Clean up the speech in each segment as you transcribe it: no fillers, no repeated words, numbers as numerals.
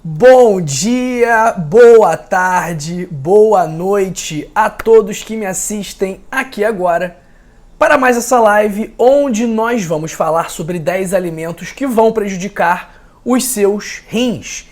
Bom dia, boa tarde, boa noite a todos que me assistem aqui agora para mais essa live onde nós vamos falar sobre 10 alimentos que vão prejudicar os seus rins.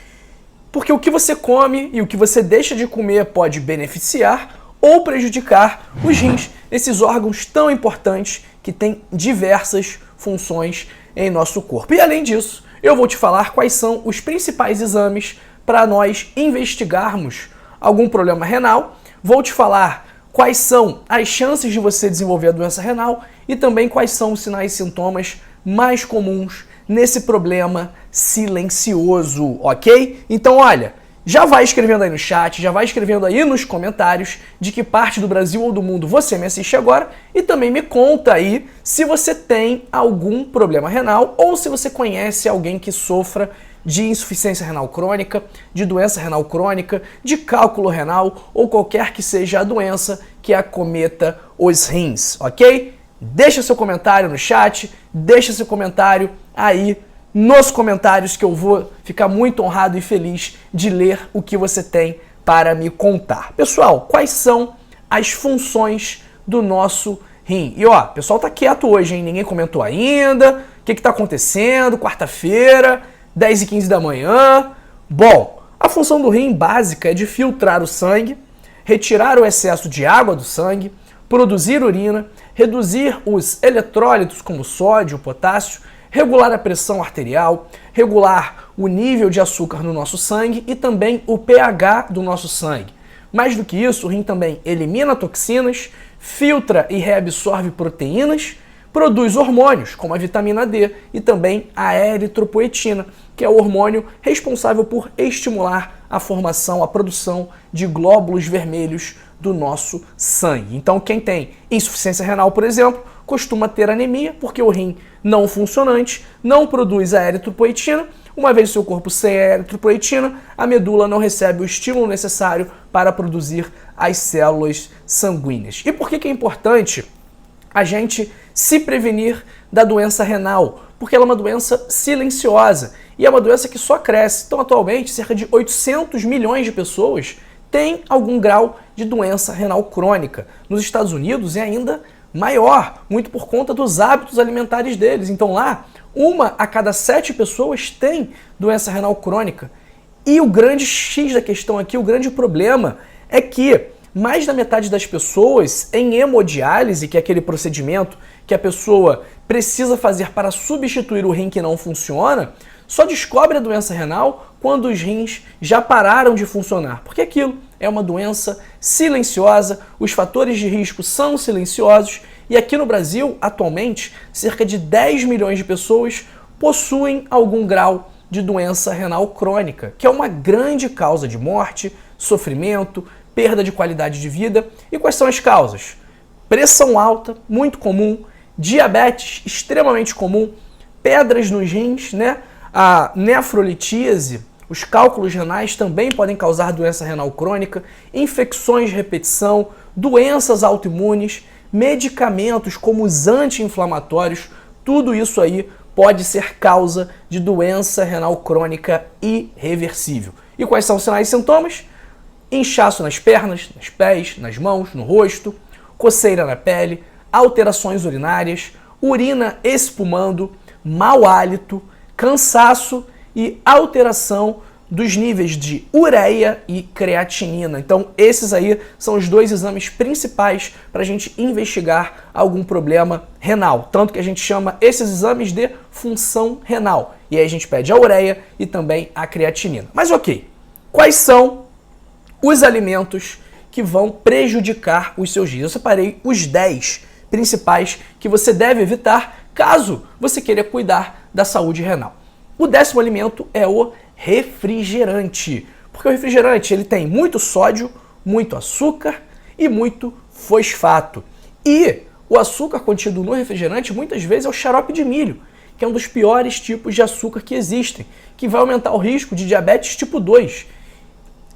Porque o que você come e o que você deixa de comer pode beneficiar ou prejudicar os rins, esses órgãos tão importantes que têm diversas funções em nosso corpo. E além disso, eu vou te falar quais são os principais exames para nós investigarmos algum problema renal. Vou te falar quais são as chances de você desenvolver a doença renal e também quais são os sinais e sintomas mais comuns nesse problema silencioso, ok? Então, olha, já vai escrevendo aí no chat, já vai escrevendo aí nos comentários de que parte do Brasil ou do mundo você me assiste agora e também me conta aí se você tem algum problema renal ou se você conhece alguém que sofra de insuficiência renal crônica, de doença renal crônica, de cálculo renal ou qualquer que seja a doença que acometa os rins, ok? Deixa seu comentário no chat, deixa seu comentário aí nos comentários que eu vou ficar muito honrado e feliz de ler o que você tem para me contar. Pessoal, quais são as funções do nosso rim? E ó, o pessoal tá quieto hoje, hein? Ninguém comentou ainda. O que tá acontecendo? Quarta-feira, 10h15 da manhã. Bom, a função do rim básica é de filtrar o sangue, retirar o excesso de água do sangue, produzir urina, reduzir os eletrólitos como sódio, potássio, regular a pressão arterial, regular o nível de açúcar no nosso sangue e também o pH do nosso sangue. Mais do que isso, o rim também elimina toxinas, filtra e reabsorve proteínas, produz hormônios como a vitamina D e também a eritropoetina, que é o hormônio responsável por estimular a formação, a produção de glóbulos vermelhos do nosso sangue. Então, quem tem insuficiência renal, por exemplo, costuma ter anemia, porque o rim não funcionante não produz a eritropoetina. Uma vez o seu corpo sem a eritropoetina, a medula não recebe o estímulo necessário para produzir as células sanguíneas. E por que é importante a gente se prevenir da doença renal? Porque ela é uma doença silenciosa e é uma doença que só cresce. Então, atualmente, cerca de 800 milhões de pessoas têm algum grau de doença renal crônica. Nos Estados Unidos é ainda maior, muito por conta dos hábitos alimentares deles. Então lá, 1 a cada 7 pessoas tem doença renal crônica. E o grande X da questão aqui, o grande problema é que mais da metade das pessoas em hemodiálise, que é aquele procedimento que a pessoa precisa fazer para substituir o rim que não funciona, só descobre a doença renal quando os rins já pararam de funcionar. Porque aquilo é uma doença silenciosa, os fatores de risco são silenciosos e aqui no Brasil, atualmente, cerca de 10 milhões de pessoas possuem algum grau de doença renal crônica, que é uma grande causa de morte, sofrimento, perda de qualidade de vida. E quais são as causas? Pressão alta, muito comum, diabetes, extremamente comum, pedras nos rins, né? A nefrolitíase, os cálculos renais também podem causar doença renal crônica, infecções de repetição, doenças autoimunes, medicamentos como os anti-inflamatórios, tudo isso aí pode ser causa de doença renal crônica irreversível. E quais são os sinais e sintomas? Inchaço nas pernas, nos pés, nas mãos, no rosto, coceira na pele, alterações urinárias, urina espumando, mau hálito, cansaço e alteração dos níveis de ureia e creatinina. Então, esses aí são os 2 exames principais para a gente investigar algum problema renal. Tanto que a gente chama esses exames de função renal. E aí a gente pede a ureia e também a creatinina. Mas ok, quais são os alimentos que vão prejudicar os seus rins? Eu separei os 10 principais que você deve evitar caso você queira cuidar da saúde renal. O 10º alimento é o refrigerante, porque o refrigerante ele tem muito sódio, muito açúcar e muito fosfato. E o açúcar contido no refrigerante muitas vezes é o xarope de milho, que é um dos piores tipos de açúcar que existem, que vai aumentar o risco de diabetes tipo 2.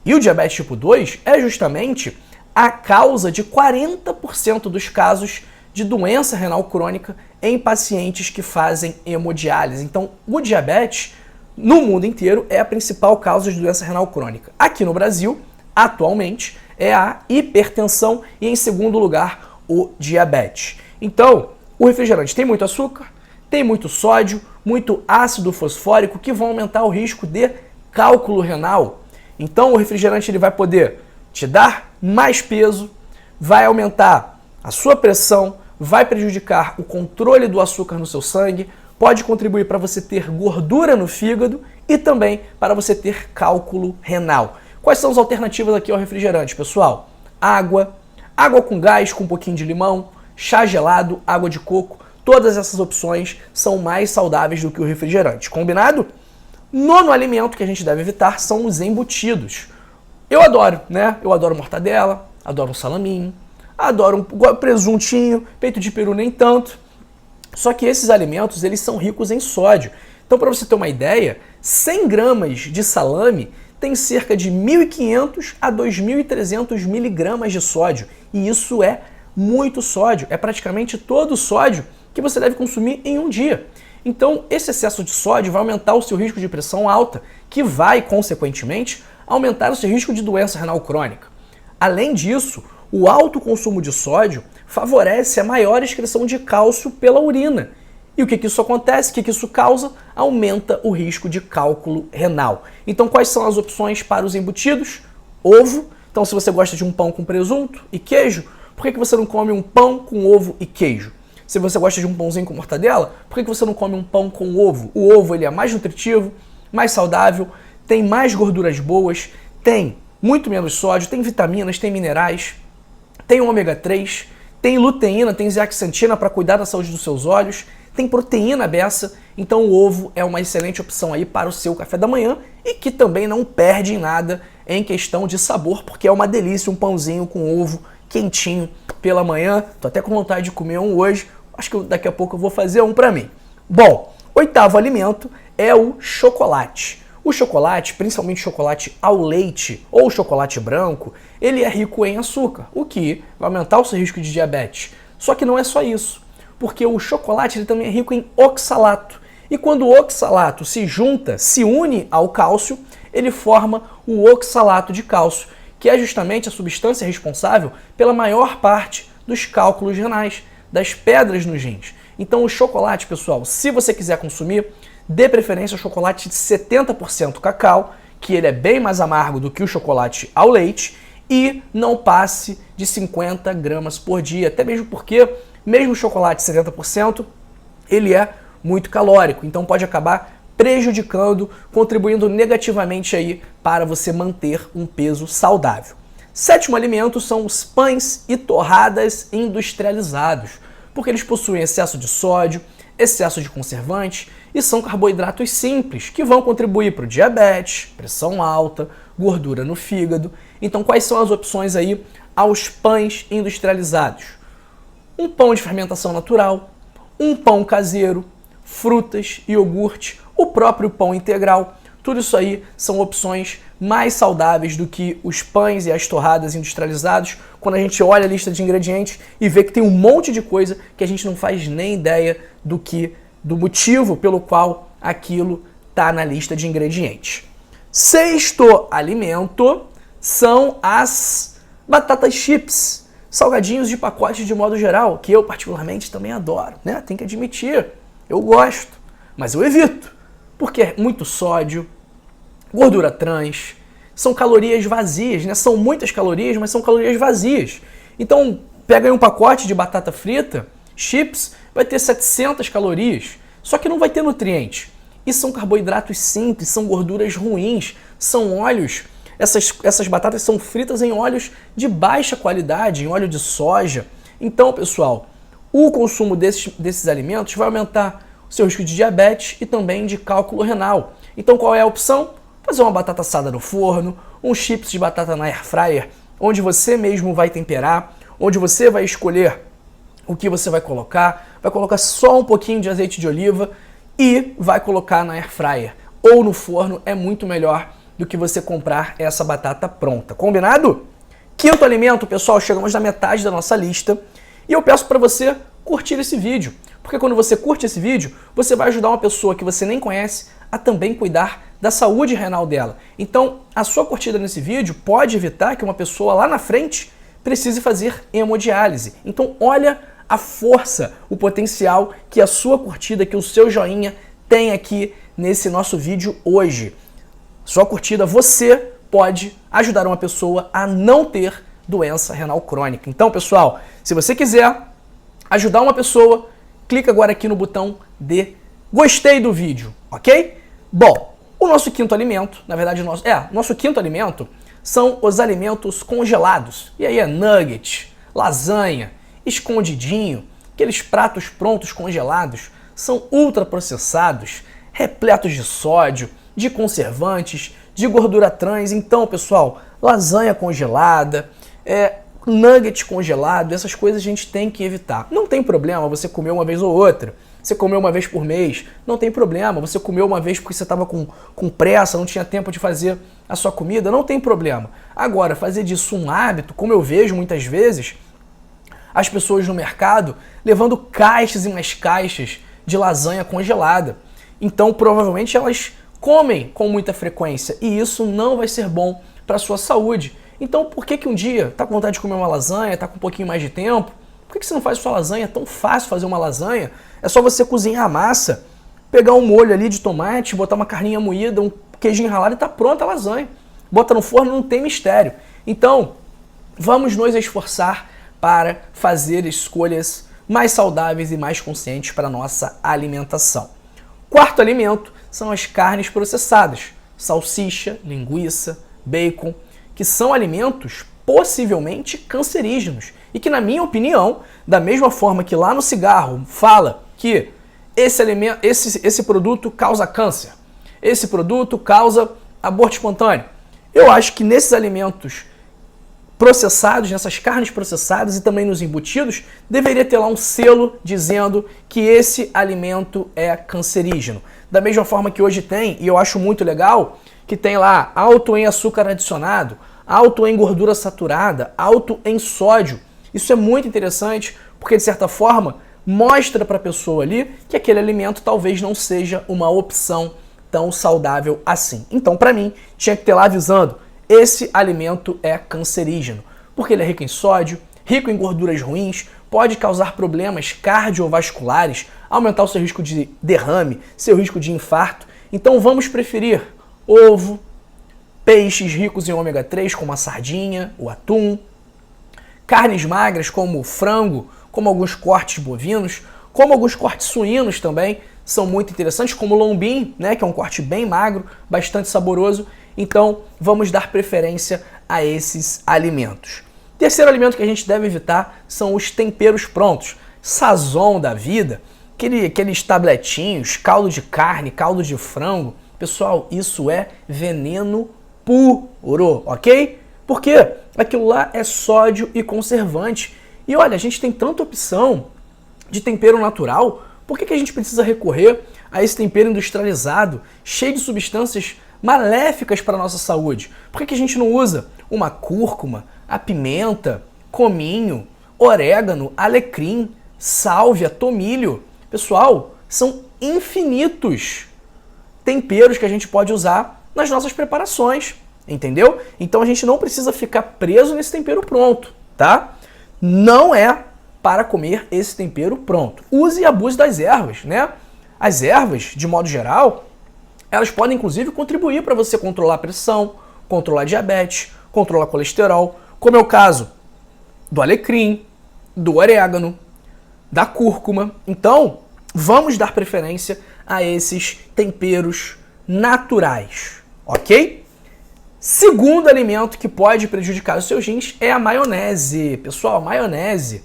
E o diabetes tipo 2 é justamente a causa de 40% dos casos de doença renal crônica em pacientes que fazem hemodiálise. Então, o diabetes no mundo inteiro, é a principal causa de doença renal crônica. Aqui no Brasil, atualmente, é a hipertensão e, em segundo lugar, o diabetes. Então, o refrigerante tem muito açúcar, tem muito sódio, muito ácido fosfórico que vão aumentar o risco de cálculo renal. Então, o refrigerante ele vai poder te dar mais peso, vai aumentar a sua pressão, vai prejudicar o controle do açúcar no seu sangue, pode contribuir para você ter gordura no fígado e também para você ter cálculo renal. Quais são as alternativas aqui ao refrigerante, pessoal? Água com gás, com um pouquinho de limão, chá gelado, água de coco. Todas essas opções são mais saudáveis do que o refrigerante. Combinado? Nono alimento que a gente deve evitar são os embutidos. Eu adoro, né? Eu adoro mortadela, adoro um salaminho, adoro um presuntinho, peito de peru nem tanto. Só que esses alimentos, eles são ricos em sódio. Então, para você ter uma ideia, 100 gramas de salame tem cerca de 1.500 a 2.300 miligramas de sódio. E isso é muito sódio. É praticamente todo o sódio que você deve consumir em um dia. Então, esse excesso de sódio vai aumentar o seu risco de pressão alta, que vai, consequentemente, aumentar o seu risco de doença renal crônica. Além disso, o alto consumo de sódio favorece a maior excreção de cálcio pela urina. E o que isso acontece? O que isso causa? Aumenta o risco de cálculo renal. Então, quais são as opções para os embutidos? Ovo. Então, se você gosta de um pão com presunto e queijo, por que você não come um pão com ovo e queijo? Se você gosta de um pãozinho com mortadela, por que você não come um pão com ovo? O ovo ele é mais nutritivo, mais saudável, tem mais gorduras boas, tem muito menos sódio, tem vitaminas, tem minerais, tem ômega 3, tem luteína, tem zeaxantina para cuidar da saúde dos seus olhos, tem proteína beça, então o ovo é uma excelente opção aí para o seu café da manhã e que também não perde em nada em questão de sabor, porque é uma delícia um pãozinho com ovo quentinho pela manhã. Tô até com vontade de comer um hoje, acho que daqui a pouco eu vou fazer um para mim. Bom, oitavo alimento é o chocolate. O chocolate, principalmente chocolate ao leite ou chocolate branco, ele é rico em açúcar, o que vai aumentar o seu risco de diabetes. Só que não é só isso, porque o chocolate ele também é rico em oxalato. E quando o oxalato se une ao cálcio, ele forma o oxalato de cálcio, que é justamente a substância responsável pela maior parte dos cálculos renais, das pedras nos rins. Então o chocolate, pessoal, se você quiser consumir, dê preferência ao chocolate de 70% cacau, que ele é bem mais amargo do que o chocolate ao leite, e não passe de 50 gramas por dia, até mesmo porque, mesmo o chocolate 70%, ele é muito calórico, então pode acabar prejudicando, contribuindo negativamente aí para você manter um peso saudável. Sétimo alimento são os pães e torradas industrializados, porque eles possuem excesso de sódio, excesso de conservantes e são carboidratos simples que vão contribuir para o diabetes, pressão alta, gordura no fígado. Então, quais são as opções aí aos pães industrializados? Um pão de fermentação natural, um pão caseiro, frutas, iogurte, o próprio pão integral. Tudo isso aí são opções mais saudáveis do que os pães e as torradas industrializados, quando a gente olha a lista de ingredientes e vê que tem um monte de coisa que a gente não faz nem ideia do motivo pelo qual aquilo está na lista de ingredientes. Sexto alimento são as batatas chips, salgadinhos de pacote de modo geral, que eu particularmente também adoro, né? Tem que admitir, eu gosto, mas eu evito, porque é muito sódio, gordura trans, são calorias vazias, né? São muitas calorias, mas são calorias vazias. Então, pega aí um pacote de batata frita, chips, vai ter 700 calorias, só que não vai ter nutrientes. E são carboidratos simples, são gorduras ruins, são óleos. Essas batatas são fritas em óleos de baixa qualidade, em óleo de soja. Então, pessoal, o consumo desses alimentos vai aumentar o seu risco de diabetes e também de cálculo renal. Então, qual é a opção? Fazer uma batata assada no forno, um chips de batata na air fryer, onde você mesmo vai temperar, onde você vai escolher o que você vai colocar só um pouquinho de azeite de oliva e vai colocar na air fryer ou no forno, é muito melhor do que você comprar essa batata pronta. Combinado? Quinto alimento, pessoal, chegamos na metade da nossa lista e eu peço para você curtir esse vídeo, porque quando você curte esse vídeo, você vai ajudar uma pessoa que você nem conhece a também cuidar da saúde renal dela. Então, a sua curtida nesse vídeo pode evitar que uma pessoa lá na frente precise fazer hemodiálise. Então, olha a força, o potencial que a sua curtida, que o seu joinha tem aqui nesse nosso vídeo hoje. Sua curtida, você pode ajudar uma pessoa a não ter doença renal crônica. Então, pessoal, se você quiser ajudar uma pessoa, clica agora aqui no botão de gostei do vídeo, ok? Bom, o nosso quinto alimento, na verdade, nosso quinto alimento são os alimentos congelados. E aí é nugget, lasanha, escondidinho, aqueles pratos prontos congelados, são ultraprocessados, repletos de sódio, de conservantes, de gordura trans. Então, pessoal, lasanha congelada, nugget congelado, essas coisas a gente tem que evitar. Não tem problema você comer uma vez ou outra. Você comeu uma vez por mês, não tem problema. Você comeu uma vez porque você estava com pressa, não tinha tempo de fazer a sua comida, não tem problema. Agora, fazer disso um hábito, como eu vejo muitas vezes, as pessoas no mercado levando caixas e mais caixas de lasanha congelada. Então, provavelmente, elas comem com muita frequência e isso não vai ser bom para a sua saúde. Então, por que um dia tá com vontade de comer uma lasanha, tá com um pouquinho mais de tempo, por que você não faz sua lasanha? É tão fácil fazer uma lasanha. É só você cozinhar a massa, pegar um molho ali de tomate, botar uma carninha moída, um queijinho ralado e tá pronta a lasanha. Bota no forno, não tem mistério. Então, vamos nos esforçar para fazer escolhas mais saudáveis e mais conscientes para a nossa alimentação. Quarto alimento são as carnes processadas, salsicha, linguiça, bacon, que são alimentos possivelmente cancerígenos e que, na minha opinião, da mesma forma que lá no cigarro fala que esse produto causa câncer, esse produto causa aborto espontâneo, eu acho que nesses alimentos processados, nessas carnes processadas e também nos embutidos, deveria ter lá um selo dizendo que esse alimento é cancerígeno. Da mesma forma que hoje tem, e eu acho muito legal, que tem lá alto em açúcar adicionado, alto em gordura saturada, alto em sódio. Isso é muito interessante porque, de certa forma, mostra para a pessoa ali que aquele alimento talvez não seja uma opção tão saudável assim. Então, para mim, tinha que ter lá avisando: esse alimento é cancerígeno, porque ele é rico em sódio, rico em gorduras ruins, pode causar problemas cardiovasculares, aumentar o seu risco de derrame, seu risco de infarto. Então vamos preferir ovo, peixes ricos em ômega 3, como a sardinha, o atum, carnes magras como o frango, como alguns cortes bovinos, como alguns cortes suínos também, são muito interessantes, como o lombinho, né, que é um corte bem magro, bastante saboroso. Então, vamos dar preferência a esses alimentos. Terceiro alimento que a gente deve evitar são os temperos prontos. Sazon da vida, aqueles tabletinhos, caldo de carne, caldo de frango. Pessoal, isso é veneno puro, ok? Porque aquilo lá é sódio e conservante. E olha, a gente tem tanta opção de tempero natural, por que a gente precisa recorrer a esse tempero industrializado, cheio de substâncias maléficas para a nossa saúde? Por que a gente não usa uma cúrcuma, a pimenta, cominho, orégano, alecrim, sálvia, tomilho? Pessoal, são infinitos temperos que a gente pode usar nas nossas preparações, entendeu? Então a gente não precisa ficar preso nesse tempero pronto, tá? Não é para comer esse tempero pronto. Use e abuse das ervas, né? As ervas, de modo geral, elas podem inclusive contribuir para você controlar a pressão, controlar a diabetes, controlar colesterol, como é o caso do alecrim, do orégano, da cúrcuma. Então, vamos dar preferência a esses temperos naturais, ok? Segundo alimento que pode prejudicar os seus rins é a maionese. Pessoal, maionese.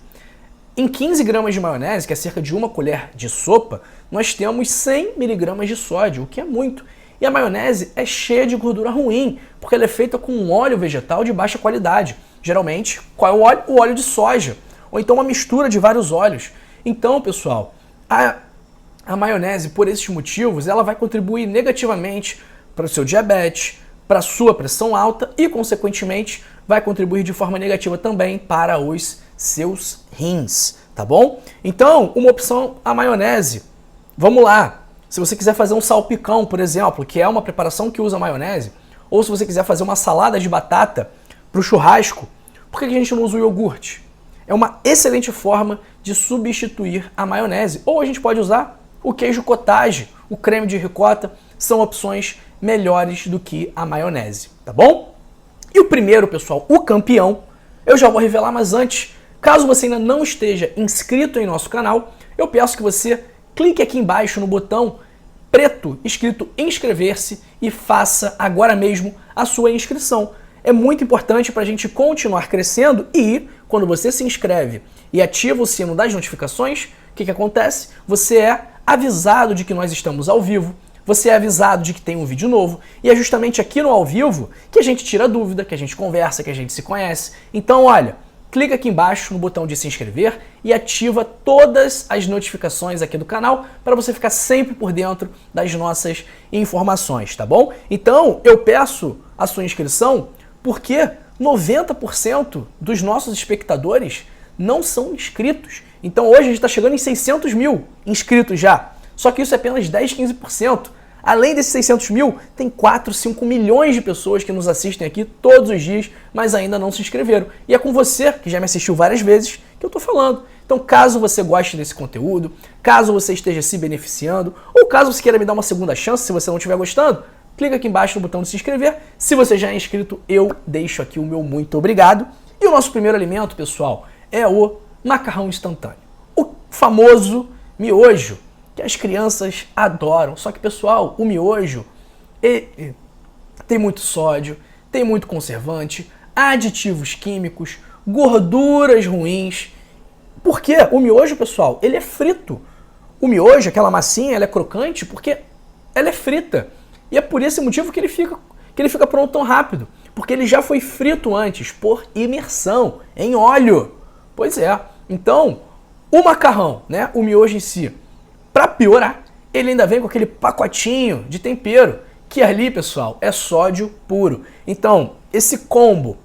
Em 15 gramas de maionese, que é cerca de uma colher de sopa, nós temos 100 miligramas de sódio, o que é muito. E a maionese é cheia de gordura ruim, porque ela é feita com um óleo vegetal de baixa qualidade. Geralmente, qual é o óleo? O óleo de soja, ou então uma mistura de vários óleos. Então, pessoal, a maionese, por esses motivos, ela vai contribuir negativamente para o seu diabetes, para a sua pressão alta e, consequentemente, vai contribuir de forma negativa também para os seus rins, tá bom? Então, uma opção, a maionese. Vamos lá. Se você quiser fazer um salpicão, por exemplo, que é uma preparação que usa maionese, ou se você quiser fazer uma salada de batata para o churrasco, por que a gente não usa o iogurte? É uma excelente forma de substituir a maionese. Ou a gente pode usar o queijo cottage, o creme de ricota, são opções melhores do que a maionese, tá bom? E o primeiro, pessoal, o campeão, eu já vou revelar, mas antes, caso você ainda não esteja inscrito em nosso canal, eu peço que você clique aqui embaixo no botão preto escrito inscrever-se e faça agora mesmo a sua inscrição. É muito importante para a gente continuar crescendo e, quando você se inscreve e ativa o sino das notificações, o que acontece? Você é avisado de que nós estamos ao vivo, você é avisado de que tem um vídeo novo, e é justamente aqui no ao vivo que a gente tira dúvida, que a gente conversa, que a gente se conhece. Então, olha, clica aqui embaixo no botão de se inscrever e ativa todas as notificações aqui do canal para você ficar sempre por dentro das nossas informações, tá bom? Então, eu peço a sua inscrição porque 90% dos nossos espectadores não são inscritos. Então, hoje a gente está chegando em 600 mil inscritos já. Só que isso é apenas 10, 15%. Além desses 600 mil, tem 4, 5 milhões de pessoas que nos assistem aqui todos os dias, mas ainda não se inscreveram. E é com você, que já me assistiu várias vezes, que eu estou falando. Então, caso você goste desse conteúdo, caso você esteja se beneficiando, ou caso você queira me dar uma segunda chance, se você não estiver gostando, clica aqui embaixo no botão de se inscrever. Se você já é inscrito, eu deixo aqui o meu muito obrigado. E o nosso primeiro alimento, pessoal, é o macarrão instantâneo. O famoso miojo, que as crianças adoram. Só que, pessoal, o miojo tem muito sódio, tem muito conservante, aditivos químicos, gorduras ruins. Por quê? O miojo, pessoal, ele é frito. O miojo, aquela massinha, ela é crocante porque ela é frita. E é por esse motivo que ele fica pronto tão rápido. Porque ele já foi frito antes, por imersão, em óleo. Pois é. Então, o macarrão, né, o miojo em si, para piorar, ele ainda vem com aquele pacotinho de tempero, que ali, pessoal, é sódio puro. Então, esse combo,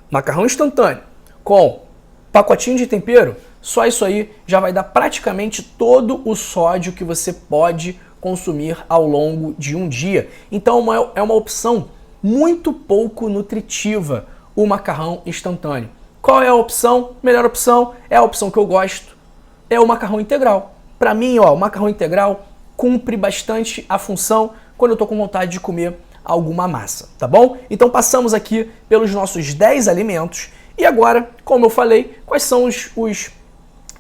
macarrão instantâneo com pacotinho de tempero, só isso aí já vai dar praticamente todo o sódio que você pode consumir ao longo de um dia. Então, é uma opção muito pouco nutritiva, o macarrão instantâneo. Qual é a opção? Melhor opção, é a opção que eu gosto, é o macarrão integral. Para mim, ó, o macarrão integral cumpre bastante a função quando eu estou com vontade de comer alguma massa, tá bom? Então passamos aqui pelos nossos 10 alimentos e agora, como eu falei, quais são os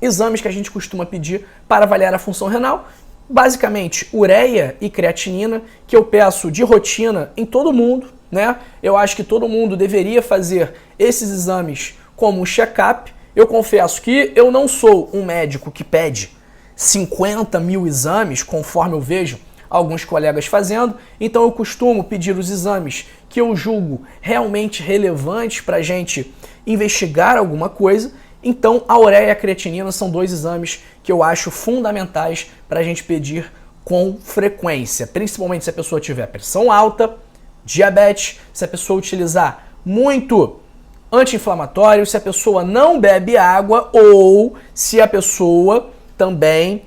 exames que a gente costuma pedir para avaliar a função renal? Basicamente, ureia e creatinina, que eu peço de rotina em todo mundo, né? Eu acho que todo mundo deveria fazer esses exames como um check-up. Eu confesso que eu não sou um médico que pede 50 mil exames, conforme eu vejo alguns colegas fazendo, então eu costumo pedir os exames que eu julgo realmente relevantes para a gente investigar alguma coisa. Então a ureia e a creatinina são dois exames que eu acho fundamentais para a gente pedir com frequência, principalmente se a pessoa tiver pressão alta, diabetes, se a pessoa utilizar muito anti-inflamatório, se a pessoa não bebe água ou se a pessoa também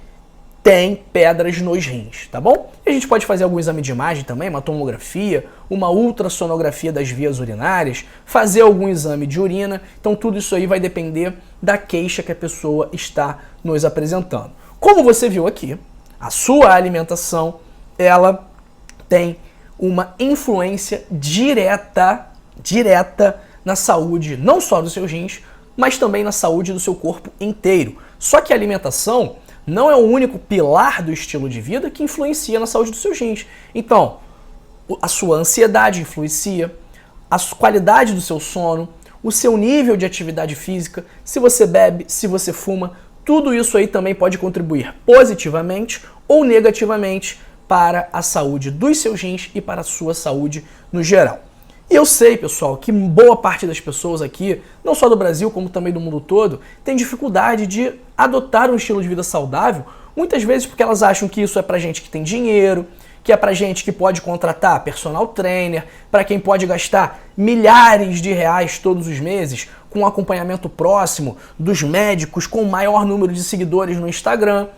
tem pedras nos rins, tá bom? E a gente pode fazer algum exame de imagem também, uma tomografia, uma ultrassonografia das vias urinárias, fazer algum exame de urina. Então tudo isso aí vai depender da queixa que a pessoa está nos apresentando. Como você viu aqui, a sua alimentação, ela tem uma influência direta na saúde, não só dos seus rins, mas também na saúde do seu corpo inteiro. Só que a alimentação não é o único pilar do estilo de vida que influencia na saúde dos seus rins. Então, a sua ansiedade influencia, a qualidade do seu sono, o seu nível de atividade física, se você bebe, se você fuma, tudo isso aí também pode contribuir positivamente ou negativamente para a saúde dos seus rins e para a sua saúde no geral. E eu sei, pessoal, que boa parte das pessoas aqui, não só do Brasil, como também do mundo todo, tem dificuldade de adotar um estilo de vida saudável, muitas vezes porque elas acham que isso é pra gente que tem dinheiro, que é pra gente que pode contratar personal trainer, para quem pode gastar milhares de reais todos os meses com um acompanhamento próximo dos médicos com o maior número de seguidores no Instagram.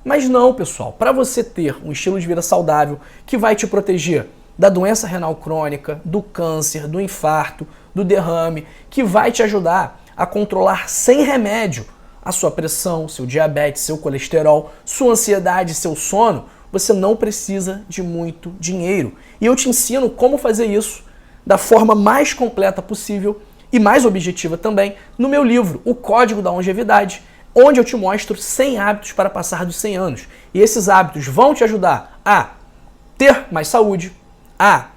Mas não, pessoal, para você ter um estilo de vida saudável que vai te proteger da doença renal crônica, do câncer, do infarto, do derrame, que vai te ajudar a controlar sem remédio a sua pressão, seu diabetes, seu colesterol, sua ansiedade, seu sono, você não precisa de muito dinheiro. E eu te ensino como fazer isso da forma mais completa possível e mais objetiva também no meu livro, O Código da Longevidade, onde eu te mostro 100 hábitos para passar dos 100 anos. E esses hábitos vão te ajudar a ter mais saúde, a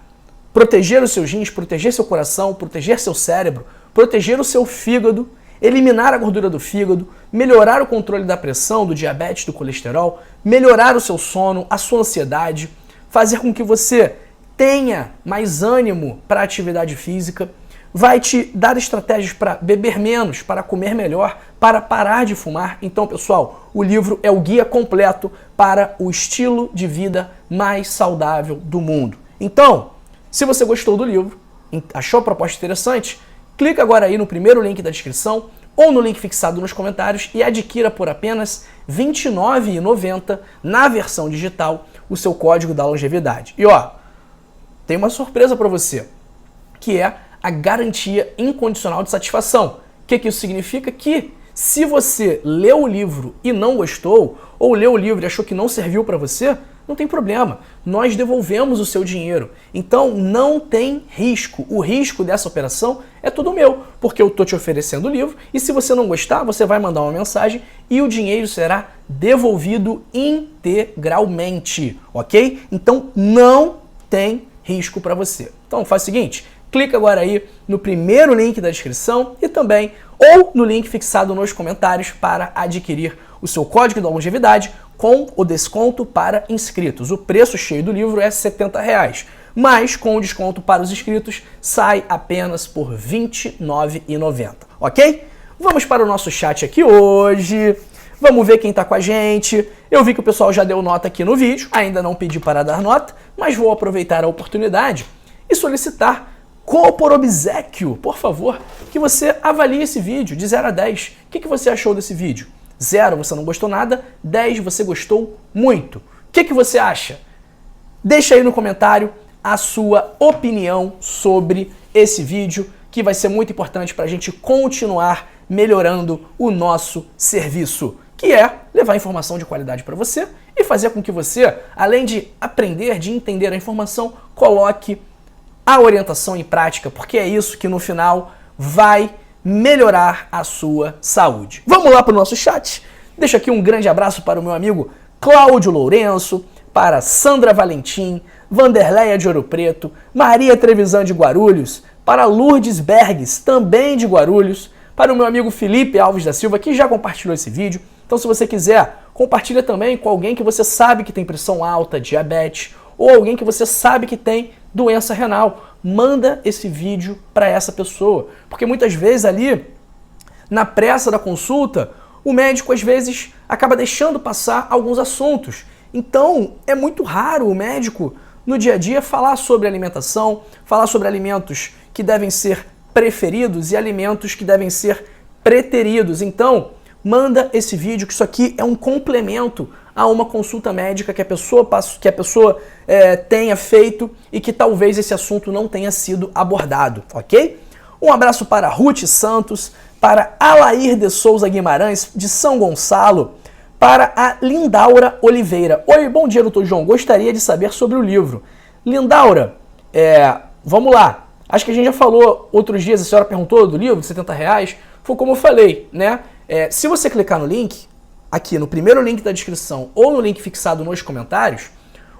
proteger os seus rins, proteger seu coração, proteger seu cérebro, proteger o seu fígado, eliminar a gordura do fígado, melhorar o controle da pressão, do diabetes, do colesterol, melhorar o seu sono, a sua ansiedade, fazer com que você tenha mais ânimo para a atividade física, vai te dar estratégias para beber menos, para comer melhor, para parar de fumar. Então, pessoal, o livro é o guia completo para o estilo de vida mais saudável do mundo. Então, se você gostou do livro, achou a proposta interessante, clica agora aí no primeiro link da descrição ou no link fixado nos comentários e adquira por apenas R$ 29,90 na versão digital o seu Código da Longevidade. E ó, tem uma surpresa para você, que é a garantia incondicional de satisfação. O que isso significa? Que se você leu o livro e não gostou, ou leu o livro e achou que não serviu para você, não tem problema, nós devolvemos o seu dinheiro. Então não tem risco. O risco dessa operação é todo meu, porque eu estou te oferecendo o livro e se você não gostar, você vai mandar uma mensagem e o dinheiro será devolvido integralmente, ok? Então não tem risco para você. Então faz o seguinte, clica agora aí no primeiro link da descrição e também ou no link fixado nos comentários para adquirir o seu Código da Longevidade com o desconto para inscritos. O preço cheio do livro é R$ 70, mas com o desconto para os inscritos sai apenas por R$ 29,90, ok? Vamos para o nosso chat aqui hoje. Vamos ver quem está com a gente. Eu vi que o pessoal já deu nota aqui no vídeo, ainda não pedi para dar nota, mas vou aproveitar a oportunidade e solicitar por obséquio, por favor, que você avalie esse vídeo de 0 a 10. O que você achou desse vídeo? 0, você não gostou nada. 10, você gostou muito. O que você acha? Deixa aí no comentário a sua opinião sobre esse vídeo, que vai ser muito importante para a gente continuar melhorando o nosso serviço, que é levar informação de qualidade para você e fazer com que você, além de aprender, de entender a informação, coloque a orientação em prática, porque é isso que no final vai melhorar a sua saúde. Vamos lá para o nosso chat? Deixo aqui um grande abraço para o meu amigo Cláudio Lourenço, para Sandra Valentim, Vanderleia de Ouro Preto, Maria Trevisan de Guarulhos, para Lourdes Berges, também de Guarulhos, para o meu amigo Felipe Alves da Silva, que já compartilhou esse vídeo. Então, se você quiser, compartilha também com alguém que você sabe que tem pressão alta, diabetes, ou alguém que você sabe que tem doença renal. Manda esse vídeo para essa pessoa, porque muitas vezes ali, na pressa da consulta, o médico às vezes acaba deixando passar alguns assuntos. Então, é muito raro o médico, no dia a dia, falar sobre alimentação, falar sobre alimentos que devem ser preferidos e alimentos que devem ser preteridos. Então, manda esse vídeo, que isso aqui é um complemento a uma consulta médica que a pessoa tenha feito e que talvez esse assunto não tenha sido abordado, ok? Um abraço para Ruth Santos, para Alair de Souza Guimarães, de São Gonçalo, para a Lindaura Oliveira. Oi, bom dia, doutor João. Gostaria de saber sobre o livro. Lindaura, vamos lá. Acho que a gente já falou outros dias, a senhora perguntou do livro de R$70. Foi como eu falei, né? Se você clicar no link, aqui no primeiro link da descrição ou no link fixado nos comentários,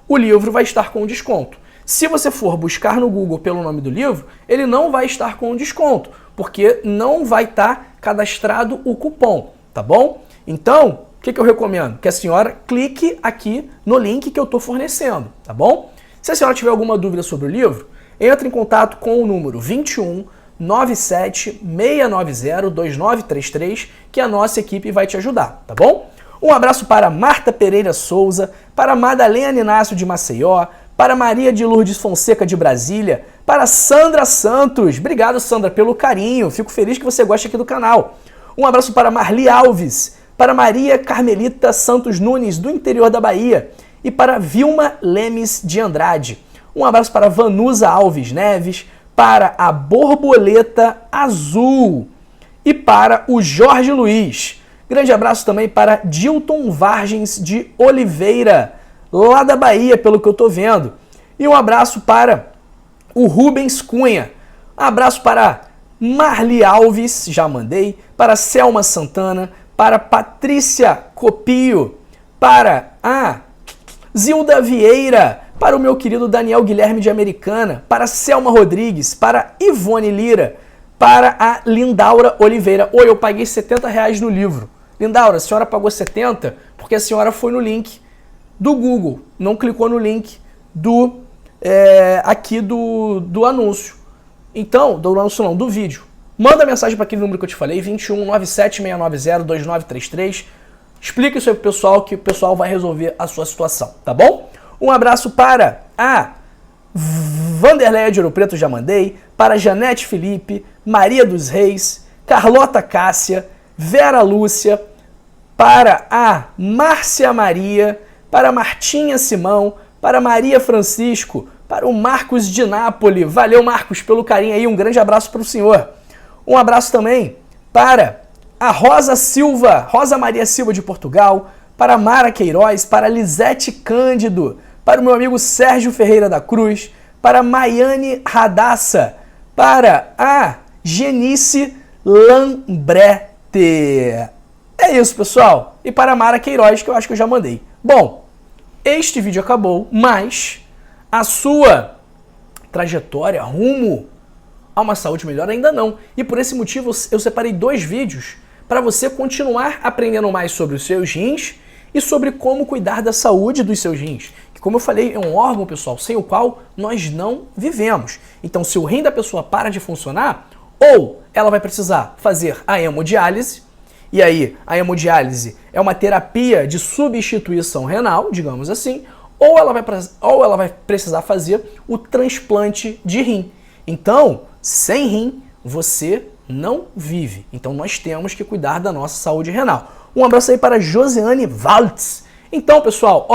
o livro vai estar com desconto. Se você for buscar no Google pelo nome do livro, ele não vai estar com desconto, porque não vai estar cadastrado o cupom, tá bom? Então, o que eu recomendo? Que a senhora clique aqui no link que eu estou fornecendo, tá bom? Se a senhora tiver alguma dúvida sobre o livro, entre em contato com o número 21 97 690 2933, que a nossa equipe vai te ajudar, tá bom? Um abraço para Marta Pereira Souza, para Madalena Inácio de Maceió, para Maria de Lourdes Fonseca de Brasília, para Sandra Santos. Obrigado, Sandra, pelo carinho. Fico feliz que você goste aqui do canal. Um abraço para Marli Alves, para Maria Carmelita Santos Nunes, do interior da Bahia, e para Vilma Lemes de Andrade. Um abraço para Vanusa Alves Neves, para a Borboleta Azul e para o Jorge Luiz. Grande abraço também para Dilton Vargens de Oliveira, lá da Bahia, pelo que eu tô vendo. E um abraço para o Rubens Cunha. Um abraço para Marli Alves, já mandei, para Selma Santana, para Patrícia Copio, para a Zilda Vieira, para o meu querido Daniel Guilherme de Americana, para Selma Rodrigues, para Ivone Lira, para a Lindaura Oliveira. Oi, eu paguei R$70 no livro. Lindaura, a senhora pagou 70 porque a senhora foi no link do Google, não clicou no link aqui do anúncio. Então, do anúncio não, do vídeo. Manda mensagem para aquele número que eu te falei, 21 97 690 2933. Explica isso aí pro pessoal, que o pessoal vai resolver a sua situação, tá bom? Um abraço para a Vanderleia de Ouro Preto, já mandei, para Janete Felipe, Maria dos Reis, Carlota Cássia, Vera Lúcia, para a Márcia Maria, para Martinha Simão, para Maria Francisco, para o Marcos de Nápoles. Valeu, Marcos, pelo carinho aí, um grande abraço para o senhor. Um abraço também para a Rosa Silva, Rosa Maria Silva de Portugal, para Mara Queiroz, para Lisete Cândido, para o meu amigo Sérgio Ferreira da Cruz, para Maiane Radassa, para a Genice Lambrete. É isso, pessoal. E para a Mara Queiroz, que eu acho que eu já mandei. Bom, este vídeo acabou, mas a sua trajetória rumo a uma saúde melhor ainda não. E por esse motivo eu separei 2 vídeos para você continuar aprendendo mais sobre os seus rins e sobre como cuidar da saúde dos seus rins. Que, como eu falei, é um órgão, pessoal, sem o qual nós não vivemos. Então, se o rim da pessoa para de funcionar, ou ela vai precisar fazer a hemodiálise, e aí a hemodiálise é uma terapia de substituição renal, digamos assim, ou ela vai precisar fazer o transplante de rim. Então, sem rim, você não vive. Então, nós temos que cuidar da nossa saúde renal. Um abraço aí para Josiane Waltz. Então, pessoal,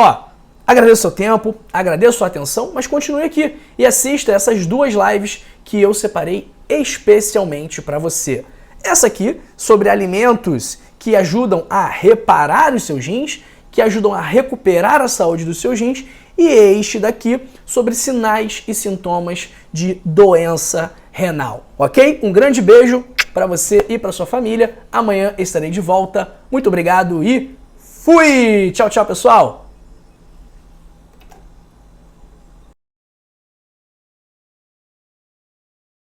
agradeço o seu tempo, agradeço a sua atenção, mas continue aqui e assista essas 2 lives que eu separei especialmente para você. Essa aqui, sobre alimentos que ajudam a reparar os seus rins, que ajudam a recuperar a saúde dos seus rins, e este daqui, sobre sinais e sintomas de doença renal, ok? Um grande beijo para você e para sua família. Amanhã estarei de volta. Muito obrigado e fui! Tchau, tchau, pessoal!